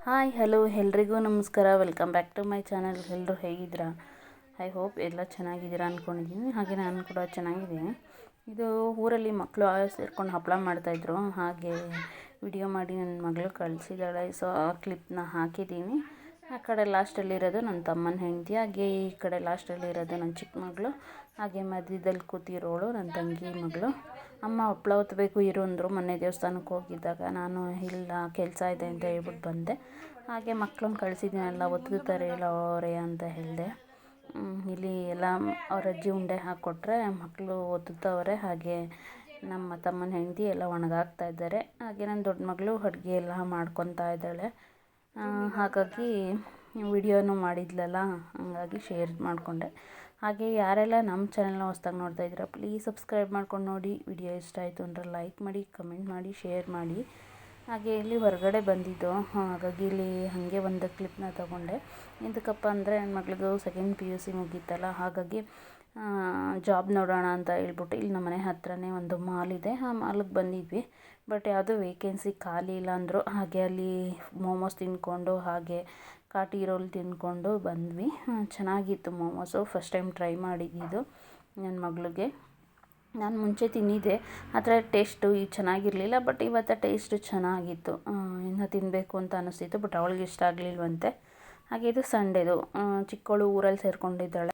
Hi hello ಎಲ್ರಿಗೂ ನಮಸ್ಕಾರ. Welcome back to my channel. ಎಲ್ಲರೂ ಹೇಗಿದ್ದೀರಾ? ಐ ಹೋಪ್ ಎಲ್ಲ ಚೆನ್ನಾಗಿದ್ದೀರಾ ಅಂದ್ಕೊಂಡಿದ್ದೀನಿ. ಹಾಗೆ ನಾನು ಕೂಡ ಚೆನ್ನಾಗಿದ್ದೀನಿ. ಇದು ಊರಲ್ಲಿ ಮಕ್ಕಳು ಸೇರ್ಕೊಂಡು ಹಪ್ಪಳ ಮಾಡ್ತಾಯಿದ್ರು, ಹಾಗೆ ವಿಡಿಯೋ ಮಾಡಿ ನನ್ನ ಮಗಳು ಕಳಿಸಿದ್ದಾಳೆ. ಸೊ ಆ ಕ್ಲಿಪ್ನ ಹಾಕಿದ್ದೀನಿ. ಆ ಕಡೆ ಲಾಸ್ಟಲ್ಲಿರೋದು ನನ್ನ ತಮ್ಮನ ಹೆಂಡತಿ, ಹಾಗೆ ಈ ಕಡೆ ಲಾಸ್ಟಲ್ಲಿರೋದು ನನ್ನ ಚಿಕ್ಕ ಮಗಳು, ಹಾಗೆ ಮಧ್ಯದಲ್ಲಿ ಕೂತಿರೋಳು ನನ್ನ ತಂಗಿ ಮಗಳು. ಅಮ್ಮ ಹಪ್ಪಳ ಒತ್ತಬೇಕು ಇರು ಅಂದರು. ಮೊನ್ನೆ ದೇವಸ್ಥಾನಕ್ಕೆ ಹೋಗಿದ್ದಾಗ ನಾನು ಇಲ್ಲ ಕೆಲಸ ಇದೆ ಅಂತ ಹೇಳ್ಬಿಟ್ಟು ಬಂದೆ. ಹಾಗೆ ಮಕ್ಕಳನ್ನ ಕಳಿಸಿದ್ದೀನಲ್ಲ ಒತ್ತುತ್ತಾರೆ ಇಲ್ಲ ಅವರೇ ಅಂತ ಹೇಳಿದೆ. ಇಲ್ಲಿ ಎಲ್ಲ ಅವ್ರ ಅಜ್ಜಿ ಉಂಡೆ ಹಾಕ್ಕೊಟ್ರೆ ಮಕ್ಕಳು ಒತ್ತುತ್ತವ್ರೆ. ಹಾಗೆ ನಮ್ಮ ತಮ್ಮನ ಹೆಂಡತಿ ಎಲ್ಲ ಒಣಗಾಕ್ತಾ ಇದ್ದಾರೆ. ಹಾಗೆ ನನ್ನ ದೊಡ್ಡ ಮಗಳು ಅಡುಗೆ ಎಲ್ಲ ಮಾಡ್ಕೊತಾ ಇದ್ದಾಳೆ. ಹಾಗಾಗಿ ವಿಡಿಯೋನು ಮಾಡಿದ್ಲಲ್ಲ, ಹಾಗಾಗಿ ಶೇರ್ ಮಾಡಿಕೊಂಡೆ. ಹಾಗೆ ಯಾರೆಲ್ಲ ನಮ್ಮ ಚಾನಲ್ನ ಹೊಸ್ದಾಗಿ ನೋಡ್ತಾ ಇದ್ದೀರಾ ಪ್ಲೀಸ್ ಸಬ್ಸ್ಕ್ರೈಬ್ ಮಾಡ್ಕೊಂಡು ನೋಡಿ. ವಿಡಿಯೋ ಇಷ್ಟ ಆಯಿತು ಅಂದರೆ ಲೈಕ್ ಮಾಡಿ, ಕಮೆಂಟ್ ಮಾಡಿ, ಶೇರ್ ಮಾಡಿ. ಹಾಗೆ ಇಲ್ಲಿ ಹೊರಗಡೆ ಬಂದಿದ್ದು, ಹಾಗಾಗಿ ಇಲ್ಲಿ ಹಾಗೆ ಒಂದು ಕ್ಲಿಪ್ನ ತೊಗೊಂಡೆ. ಎಂತಕ್ಕಪ್ಪ ಅಂದರೆ ನನ್ನ ಮಗಳಿಗೂ ಸೆಕೆಂಡ್ PUC ಮುಗೀತಲ್ಲ, ಹಾಗಾಗಿ ಜಾಬ್ ನೋಡೋಣ ಅಂತ ಹೇಳ್ಬಿಟ್ಟು ಇಲ್ಲಿ ನಮ್ಮ ಮನೆ ಹತ್ರನೇ ಒಂದು ಮಾಲ್ ಇದೆ, ಆ ಮಾಲಿಗೆ ಬಂದಿದ್ವಿ. ಬಟ್ ಯಾವುದೂ ವೇಕೆನ್ಸಿ ಖಾಲಿ ಇಲ್ಲ ಅಂದರು. ಹಾಗೆ ಅಲ್ಲಿ ಮೋಮೋಸ್ ತಿಂದ್ಕೊಂಡು ಹಾಗೆ ಕಾಟಿ ರೋಲ್ ತಿಂದ್ಕೊಂಡು ಬಂದ್ವಿ. ಚೆನ್ನಾಗಿತ್ತು ಮೋಮೋಸು. ಫಸ್ಟ್ ಟೈಮ್ ಟ್ರೈ ಮಾಡಿದ್ದಿದ್ದು ನನ್ನ ಮಗಳಿಗೆ. ನಾನು ಮುಂಚೆ ತಿಂದಿದ್ದೆ, ಆದರೆ ಟೇಸ್ಟು ಚೆನ್ನಾಗಿರಲಿಲ್ಲ. ಬಟ್ ಇವತ್ತು ಟೇಸ್ಟು ಚೆನ್ನಾಗಿತ್ತು. ಇನ್ನೂ ತಿನ್ನಬೇಕು ಅಂತ ಅನ್ನಿಸ್ತಿತ್ತು, ಬಟ್ ಅವಳಿಗೆ ಇಷ್ಟ ಆಗಲಿಲ್ವಂತೆ. ಹಾಗೆ ಇದು ಸಂಡೇದು, ಚಿಕ್ಕವಳು ಊರಲ್ಲಿ ಸೇರಿಕೊಂಡಿದ್ದಾಳೆ.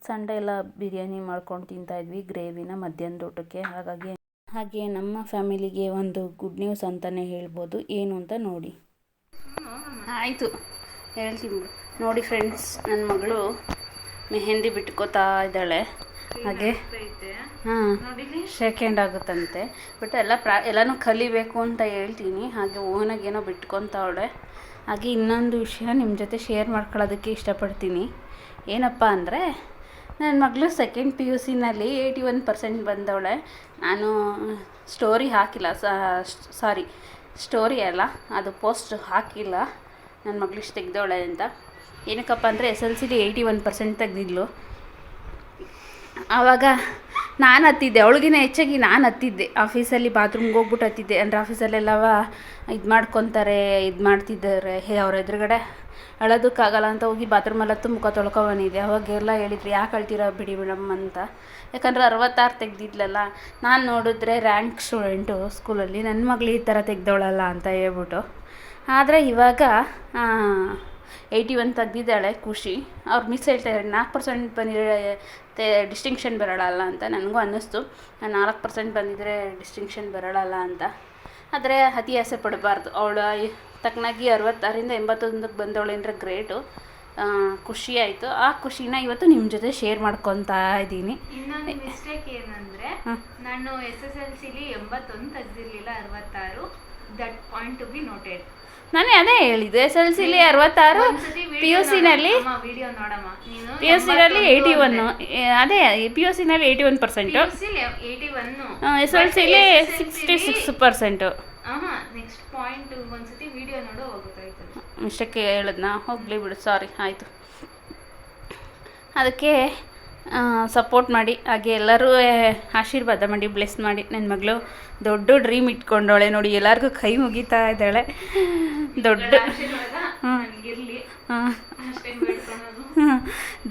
ಸಂಡೇ ಎಲ್ಲ ಬಿರಿಯಾನಿ ಮಾಡ್ಕೊಂಡು ತಿಂತಾಯಿದ್ವಿ ಗ್ರೇವಿನ ಮಧ್ಯಾಹ್ನದ ಊಟಕ್ಕೆ. ಹಾಗೆ ನಮ್ಮ ಫ್ಯಾಮಿಲಿಗೆ ಒಂದು ಗುಡ್ ನ್ಯೂಸ್ ಅಂತಲೇ ಹೇಳ್ಬೋದು. ಏನು ಅಂತ ನೋಡಿ. ಆಯಿತು ಹೇಳ್ತೀನಿ ನೋಡಿ ಫ್ರೆಂಡ್ಸ್, ನನ್ನ ಮಗಳು ಮೆಹಂದಿ ಬಿಟ್ಕೋತಾ ಇದ್ದಾಳೆ. ಹಾಗೆ ಸೆಕೆಂಡ್ ಆಗುತ್ತಂತೆ. ಬಟ್ ಎಲ್ಲನೂ ಕಲಿಬೇಕು ಅಂತ ಹೇಳ್ತೀನಿ. ಹಾಗೆ ಓನಾಗೇನೋ ಬಿಟ್ಕೊತಾವಳೆ. ಹಾಗೆ ಇನ್ನೊಂದು ವಿಷಯ ನಿಮ್ಮ ಜೊತೆ ಶೇರ್ ಮಾಡ್ಕೊಳ್ಳೋದಕ್ಕೆ ಇಷ್ಟಪಡ್ತೀನಿ. ಏನಪ್ಪ ಅಂದರೆ, ನನ್ನ ಮಗಳು ಸೆಕೆಂಡ್ PUCನಲ್ಲಿ 81% ಬಂದವಳೆ. ನಾನು ಸ್ಟೋರಿ ಹಾಕಿಲ್ಲ, ಸ್ಟೋರಿ ಅಲ್ಲ, ಅದು ಪೋಸ್ಟ್ ಹಾಕಿಲ್ಲ ನನ್ನ ಮಗಳು ಇಷ್ಟು ತೆಗ್ದವಳೆ ಅಂತ. ಏನಕ್ಕಪ್ಪ ಅಂದರೆ SLCಲಿ 81% ತೆಗೆದಿದ್ಲು. ಆವಾಗ ನಾನು ಹತ್ತಿದ್ದೆ, ಅವಳಿಗಿನ ಹೆಚ್ಚಾಗಿ ನಾನು ಹತ್ತಿದ್ದೆ. ಆಫೀಸಲ್ಲಿ ಬಾತ್ರೂಮ್ಗೆ ಹೋಗ್ಬಿಟ್ಟು ಹತ್ತಿದ್ದೆ. ಅಂದರೆ ಆಫೀಸಲ್ಲೆಲ್ಲವ ಇದು ಮಾಡ್ತಿದ್ದಾರೆ, ಅವ್ರ ಎದುರುಗಡೆ ಅಳೋದಕ್ಕಾಗಲ್ಲ ಅಂತ ಹೋಗಿ ಬಾತ್ರೂಮಲ್ಲಿ ಹತ್ತು ಮುಖ ತೊಳ್ಕೊಬಂದಿದ್ದೆ. ಅವಾಗೆಲ್ಲ ಹೇಳಿದ್ರು ಯಾಕೆ ಅಳ್ತೀರ ಬಿಡಿ ಮೇಡಮ್ ಅಂತ. ಯಾಕಂದರೆ 66 ತೆಗ್ದಿದ್ಲಲ್ಲ. ನಾನು ನೋಡಿದ್ರೆ ರ್ಯಾಂಕ್ ಸ್ಟೂಡೆಂಟು ಸ್ಕೂಲಲ್ಲಿ, ನನ್ನ ಮಗಳು ಈ ಥರ ತೆಗ್ದವಳಲ್ಲ ಅಂತ ಹೇಳ್ಬಿಟ್ಟು. ಆದರೆ ಇವಾಗ 81 ತೆಗ್ದಿದ್ದಾಳೆ, ಖುಷಿ. ಅವ್ರು ಮಿಸ್ ಹೇಳ್ತಾರೆ 4% ಬಂದಿದ್ರೆ ಡಿಸ್ಟಿಂಕ್ಷನ್ ಬರೋಲ್ಲ ಅಂತ. ನನಗೂ ಅನ್ನಿಸ್ತು 4% ಬಂದಿದ್ರೆ ಡಿಸ್ಟಿಂಕ್ಷನ್ ಬರೋಲ್ಲ ಅಂತ. ಆದರೆ ಅತಿ ಆಸೆ ಪಡಬಾರ್ದು. ಅವಳು ತಕ್ಕನಾಗಿ 66ರಿಂದ 81ಕ್ಕೆ ಬಂದವಳು ಅಂದರೆ ಗ್ರೇಟು. ಖುಷಿ ಆಯಿತು. ಆ ಖುಷಿನ ಇವತ್ತು ನಿಮ್ಮ ಜೊತೆ ಶೇರ್ ಮಾಡ್ಕೊತಾ ಇದ್ದೀನಿ. ಇನ್ನೊಂದು ಮಿಸ್ಟೇಕ್ ಏನಂದರೆ, ನಾನು SSLCಲಿ 81 ತೆಗೆದಿರಲಿಲ್ಲ, 66. That point to be noted. ನಾನೇ ಅದೇ ಹೇಳಿದ್ದು, SLCಲಿ 66, PUCನಲ್ಲಿ 81. ಅದೇ PUCನಲ್ಲಿ 81%, SLCಲಿ 66%. ನೆಕ್ಸ್ಟ್ ಪಾಯಿಂಟ್ ಒಂದ್ಸತಿ ವಿಡಿಯೋ ನೋಡೋ ಹೋಗುತ್ತಾಯ್ತು. ಇಷ್ಟಕ್ಕೆ ಹೇಳಿದ್ನಾ? ಹೋಗಲಿ ಬಿಡು, ಸಾರಿ. ಆಯಿತು. ಅದಕ್ಕೆ ಸಪೋರ್ಟ್ ಮಾಡಿ, ಹಾಗೆ ಎಲ್ಲರೂ ಆಶೀರ್ವಾದ ಮಾಡಿ, ಬ್ಲೆಸ್ ಮಾಡಿ. ನನ್ನ ಮಗಳು ದೊಡ್ಡ ಡ್ರೀಮ್ ಇಟ್ಕೊಂಡವಳೆ ನೋಡಿ. ಎಲ್ಲರಿಗೂ ಕೈ ಮುಗಿತಾ ಇದ್ದಾಳೆ.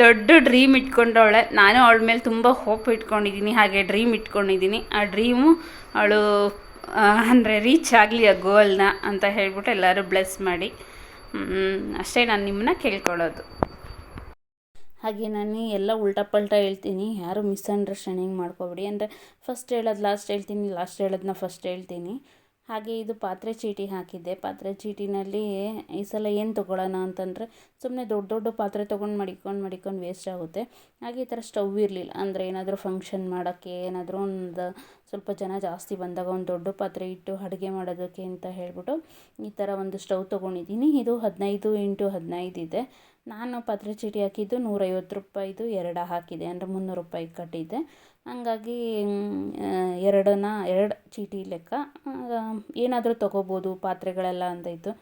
ದೊಡ್ಡ ಡ್ರೀಮ್ ಇಟ್ಕೊಂಡವಳೆ. ನಾನು ಅವಳ ಮೇಲೆ ತುಂಬ ಹೋಪ್ ಇಟ್ಕೊಂಡಿದ್ದೀನಿ, ಹಾಗೆ ಡ್ರೀಮ್ ಇಟ್ಕೊಂಡಿದ್ದೀನಿ. ಆ ಡ್ರೀಮು ಅವಳು ಅಂದರೆ ರೀಚ್ ಆಗಲಿ ಆ ಗೋಲ್ನ ಅಂತ ಹೇಳ್ಬಿಟ್ಟು ಎಲ್ಲರೂ ಬ್ಲೆಸ್ ಮಾಡಿ. ಅಷ್ಟೇ ನಾನು ನಿಮ್ಮನ್ನ ಕೇಳ್ಕೊಳ್ಳೋದು. ಹಾಗೆ ನಾನು ಎಲ್ಲ ಉಲ್ಟಾ ಪಲ್ಟಾ ಹೇಳ್ತೀನಿ, ಯಾರು ಮಿಸ್ಅಂಡರ್ಸ್ಟ್ಯಾಂಡಿಂಗ್ ಮಾಡ್ಕೊಬೇಡಿ. ಅಂದರೆ ಫಸ್ಟ್ ಹೇಳೋದು ಲಾಸ್ಟ್ ಹೇಳ್ತೀನಿ, ಲಾಸ್ಟ್ ಹೇಳೋದನ್ನ ಫಸ್ಟ್ ಹೇಳ್ತೀನಿ. ಹಾಗೆ ಇದು ಪಾತ್ರೆ ಚೀಟಿ ಹಾಕಿದ್ದೆ. ಪಾತ್ರೆ ಚೀಟಿನಲ್ಲಿ ಈ ಸಲ ಏನು ತೊಗೊಳ್ಳೋಣ ಅಂತಂದರೆ, ಸುಮ್ಮನೆ ದೊಡ್ಡ ಪಾತ್ರೆ ತೊಗೊಂಡು ಮಡಿಕೊಂಡು ವೇಸ್ಟ್ ಆಗುತ್ತೆ. ಹಾಗೆ ಈ ಥರ ಸ್ಟವ್ ಇರಲಿಲ್ಲ, ಅಂದರೆ ಏನಾದರೂ ಫಂಕ್ಷನ್ ಮಾಡೋಕ್ಕೆ, ಏನಾದರೂ ಒಂದು ಸ್ವಲ್ಪ ಜನ ಜಾಸ್ತಿ ಬಂದಾಗ ಒಂದು ದೊಡ್ಡ ಪಾತ್ರೆ ಇಟ್ಟು ಅಡುಗೆ ಮಾಡೋದಕ್ಕೆ ಅಂತ ಹೇಳ್ಬಿಟ್ಟು ಈ ಥರ ಒಂದು ಸ್ಟವ್ ತೊಗೊಂಡಿದ್ದೀನಿ. ಇದು 15x15 ಇದೆ. ನಾನು ಪಾತ್ರೆ ಚೀಟಿ ಹಾಕಿದ್ದು 150 ರೂಪಾಯಿದು 2 ಹಾಕಿದೆ, ಅಂದರೆ 300 ರೂಪಾಯಿ ಕಟ್ಟಿದ್ದೆ. ಹಂಗಾಗಿ ಎರಡು ಚೀಟಿ ಲೆಕ್ಕ ಏನಾದರೂ ತೊಗೋಬೋದು ಪಾತ್ರೆಗಳೆಲ್ಲ ಅಂತಾಯಿತ್ತು.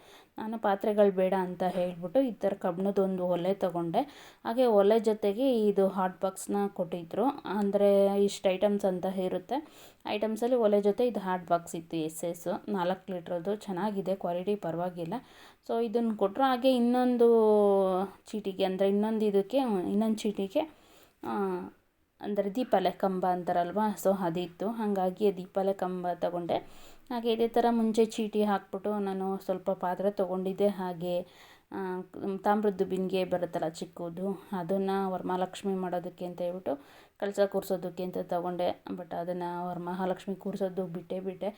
ನಾನು ಪಾತ್ರೆಗಳು ಬೇಡ ಅಂತ ಹೇಳಿಬಿಟ್ಟು ಈ ಥರ ಕಬ್ಬಿಣದೊಂದು ಒಲೆ ತೊಗೊಂಡೆ. ಹಾಗೆ ಒಲೆ ಜೊತೆಗೆ ಇದು ಹಾಟ್ ಬಾಕ್ಸ್ನ ಕೊಟ್ಟಿದ್ದರು. ಅಂದರೆ ಇಷ್ಟು ಐಟಮ್ಸ್ ಅಂತ ಇರುತ್ತೆ. ಐಟಮ್ಸಲ್ಲಿ ಒಲೆ ಜೊತೆ ಇದು ಹಾಟ್ ಬಾಕ್ಸ್ ಇತ್ತು SS 4 ಲೀಟ್ರದ್ದು. ಚೆನ್ನಾಗಿದೆ, ಕ್ವಾಲಿಟಿ ಪರವಾಗಿಲ್ಲ. ಸೊ ಇದನ್ನು ಕೊಟ್ಟರು. ಹಾಗೆ ಇನ್ನೊಂದು ಚೀಟಿಗೆ ಅಂದರೆ ಇನ್ನೊಂದು ಚೀಟಿಗೆ ಅಂದರೆ ದೀಪಾಲೆ ಕಂಬ ಅಂತಾರಲ್ವ, ಸೊ ಅದಿತ್ತು. ಹಾಗಾಗಿ ದೀಪಾಲೆ ಕಂಬ ತಗೊಂಡೆ. ಹಾಗೆ ಇದೇ ಥರ ಮುಂಚೆ ಚೀಟಿ ಹಾಕ್ಬಿಟ್ಟು ನಾನು ಸ್ವಲ್ಪ ಪಾತ್ರೆ ತೊಗೊಂಡಿದ್ದೆ. ಹಾಗೆ ತಾಮ್ರದ್ದು ಬಿಂದಿಗೆ ಬರುತ್ತಲ್ಲ ಚಿಕ್ಕದು, ಅದನ್ನು ವರಮಹಾಲಕ್ಷ್ಮಿ ಮಾಡೋದಕ್ಕೆ ಅಂತ ಹೇಳ್ಬಿಟ್ಟು ಕಳಸ ಕೂರಿಸೋದಕ್ಕೆ ಅಂತ ತೊಗೊಂಡೆ. ಬಟ್ ಅದನ್ನು ವರಮಹಾಲಕ್ಷ್ಮಿ ಕೂರಿಸೋದು ಬಿಟ್ಟೆ.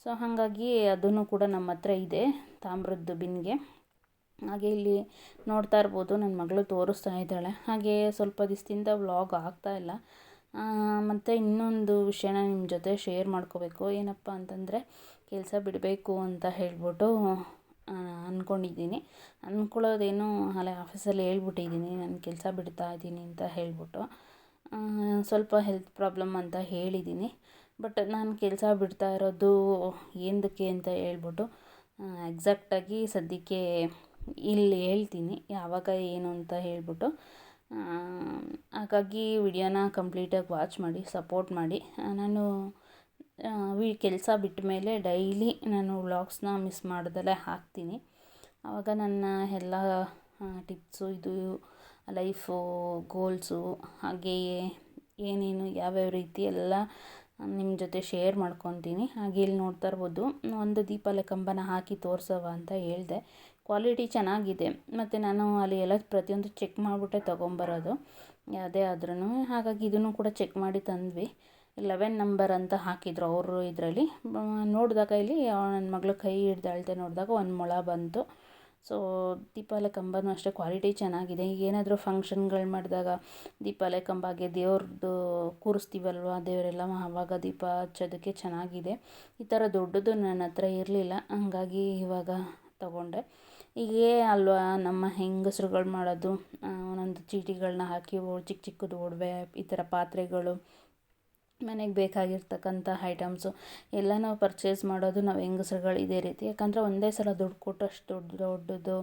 ಸೊ ಹಾಗಾಗಿ ಅದನ್ನು ಕೂಡ ನಮ್ಮ ಹತ್ರ ಇದೆ, ತಾಮ್ರದ್ದು ಬಿಂದಿಗೆ. ಹಾಗೆ ಇಲ್ಲಿ ನೋಡ್ತಾ ಇರ್ಬೋದು, ನನ್ನ ಮಗಳು ತೋರಿಸ್ತಾ ಇದ್ದಾಳೆ. ಹಾಗೆ ಸ್ವಲ್ಪ ದಿವಸದಿಂದ ವ್ಲಾಗ್ ಆಗ್ತಾಯಿಲ್ಲ. ಮತ್ತು ಇನ್ನೊಂದು ವಿಷಯನ ನಿಮ್ಮ ಜೊತೆ ಶೇರ್ ಮಾಡ್ಕೋಬೇಕು. ಏನಪ್ಪ ಅಂತಂದರೆ ಕೆಲಸ ಬಿಡಬೇಕು ಅಂತ ಹೇಳ್ಬಿಟ್ಟು ಅಂದ್ಕೊಂಡಿದ್ದೀನಿ. ಅಂದ್ಕೊಳ್ಳೋದೇನು ಅಲ್ಲೇ ಆಫೀಸಲ್ಲಿ ಹೇಳ್ಬಿಟ್ಟಿದ್ದೀನಿ, ನಾನು ಕೆಲಸ ಬಿಡ್ತಾ ಇದ್ದೀನಿ ಅಂತ ಹೇಳ್ಬಿಟ್ಟು. ಸ್ವಲ್ಪ ಹೆಲ್ತ್ ಪ್ರಾಬ್ಲಮ್ ಅಂತ ಹೇಳಿದ್ದೀನಿ. ಬಟ್ ನಾನು ಕೆಲಸ ಬಿಡ್ತಾ ಇರೋದು ಏನಕ್ಕೆ ಅಂತ ಹೇಳ್ಬಿಟ್ಟು ಎಕ್ಸಾಕ್ಟಾಗಿ ಸದ್ಯಕ್ಕೆ ಇಲ್ಲಿ ಹೇಳ್ತೀನಿ ಯಾವಾಗ ಏನು ಅಂತ ಹೇಳ್ಬಿಟ್ಟು. ಹಾಗಾಗಿ ವಿಡಿಯೋನ ಕಂಪ್ಲೀಟಾಗಿ ವಾಚ್ ಮಾಡಿ, ಸಪೋರ್ಟ್ ಮಾಡಿ. ನಾನು ಕೆಲಸ ಬಿಟ್ಟ ಮೇಲೆ ಡೈಲಿ ನಾನು ವ್ಲಾಗ್ಸ್ನ ಮಿಸ್ ಮಾಡ್ದಲೇ ಹಾಕ್ತೀನಿ. ಆವಾಗ ನನ್ನ ಎಲ್ಲ ಟಿಪ್ಸು, ಇದು ಲೈಫು ಗೋಲ್ಸು, ಹಾಗೆಯೇ ಏನೇನು ಯಾವ್ಯಾವ ರೀತಿ ಎಲ್ಲ ನಿಮ್ಮ ಜೊತೆ ಶೇರ್ ಮಾಡ್ಕೊತೀನಿ. ಹಾಗೆ ಇಲ್ಲಿ ನೋಡ್ತಾ ಇರ್ಬೋದು, ಒಂದು ದೀಪಾಲೆ ಕಂಬನ ಹಾಕಿ ತೋರಿಸವ ಅಂತ ಹೇಳಿದೆ. ಕ್ವಾಲಿಟಿ ಚೆನ್ನಾಗಿದೆ. ಮತ್ತು ನಾನು ಅಲ್ಲಿ ಎಲ್ಲ ಪ್ರತಿಯೊಂದು ಚೆಕ್ ಮಾಡಿಬಿಟ್ಟೆ ತೊಗೊಂಬರೋದು ಯಾವುದೇ ಆದ್ರೂ. ಹಾಗಾಗಿ ಇದನ್ನು ಕೂಡ ಚೆಕ್ ಮಾಡಿ ತಂದ್ವಿ. 11 ನಂಬರ್ ಅಂತ ಹಾಕಿದ್ರು ಅವರು ಇದರಲ್ಲಿ. ನೋಡಿದಾಗ ಇಲ್ಲಿ ನನ್ನ ಮಗಳು ಕೈ ಹಿಡ್ದು ಅಳತೆ ನೋಡಿದಾಗ 1 ಮೊಳ ಬಂತು. ಸೊ ದೀಪಾಲೆ ಕಂಬನೂ ಅಷ್ಟೇ ಕ್ವಾಲಿಟಿ ಚೆನ್ನಾಗಿದೆ. ಈಗ ಏನಾದರೂ ಫಂಕ್ಷನ್ಗಳು ಮಾಡಿದಾಗ ದೀಪಾಲೆ ಕಂಬಗೆ ದೇವ್ರದ್ದು ಕೂರಿಸ್ತೀವಲ್ವ, ದೇವರೆಲ್ಲ ಆವಾಗ ದೀಪ ಹಚ್ಚೋದಕ್ಕೆ ಚೆನ್ನಾಗಿದೆ. ಈ ಥರ ದೊಡ್ಡದು ನನ್ನ ಹತ್ರ ಇರಲಿಲ್ಲ, ಹಂಗಾಗಿ ಇವಾಗ ತಗೊಂಡೆ. ಹೀಗೆ ಅಲ್ವಾ ನಮ್ಮ ಹೆಂಗಸ್ರುಗಳು ಮಾಡೋದು, ಒಂದೊಂದು ಚೀಟಿಗಳನ್ನ ಹಾಕಿ ಚಿಕ್ಕ ಚಿಕ್ಕದು ಒಡವೆ, ಈ ಥರ ಪಾತ್ರೆಗಳು, ಮನೆಗೆ ಬೇಕಾಗಿರ್ತಕ್ಕಂಥ ಐಟಮ್ಸು ಎಲ್ಲ ನಾವು ಪರ್ಚೇಸ್ ಮಾಡೋದು ನಾವು ಹೆಂಗಸ್ರುಗಳು ಇದೇ ರೀತಿ. ಯಾಕಂದರೆ ಒಂದೇ ಸಲ ದುಡ್ಡು ಕೊಟ್ಟು ಅಷ್ಟು ದೊಡ್ಡದು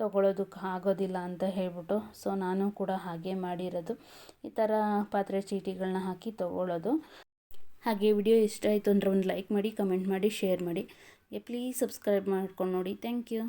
ತೊಗೊಳೋದಕ್ಕೆ ಆಗೋದಿಲ್ಲ ಅಂತ ಹೇಳ್ಬಿಟ್ಟು. ಸೊ ನಾನು ಕೂಡ ಹಾಗೆ ಮಾಡಿರೋದು, ಈ ಥರ ಪಾತ್ರೆ ಚೀಟಿಗಳನ್ನ ಹಾಕಿ ತೊಗೊಳ್ಳೋದು. ಹಾಗೆ ವಿಡಿಯೋ ಇಷ್ಟ ಆಯಿತು ಅಂದರೆ ಒಂದು ಲೈಕ್ ಮಾಡಿ, ಕಮೆಂಟ್ ಮಾಡಿ, ಶೇರ್ ಮಾಡಿ. ಪ್ಲೀಸ್ ಸಬ್ಸ್ಕ್ರೈಬ್ ಮಾಡ್ಕೊಂಡು ನೋಡಿ. Thank you.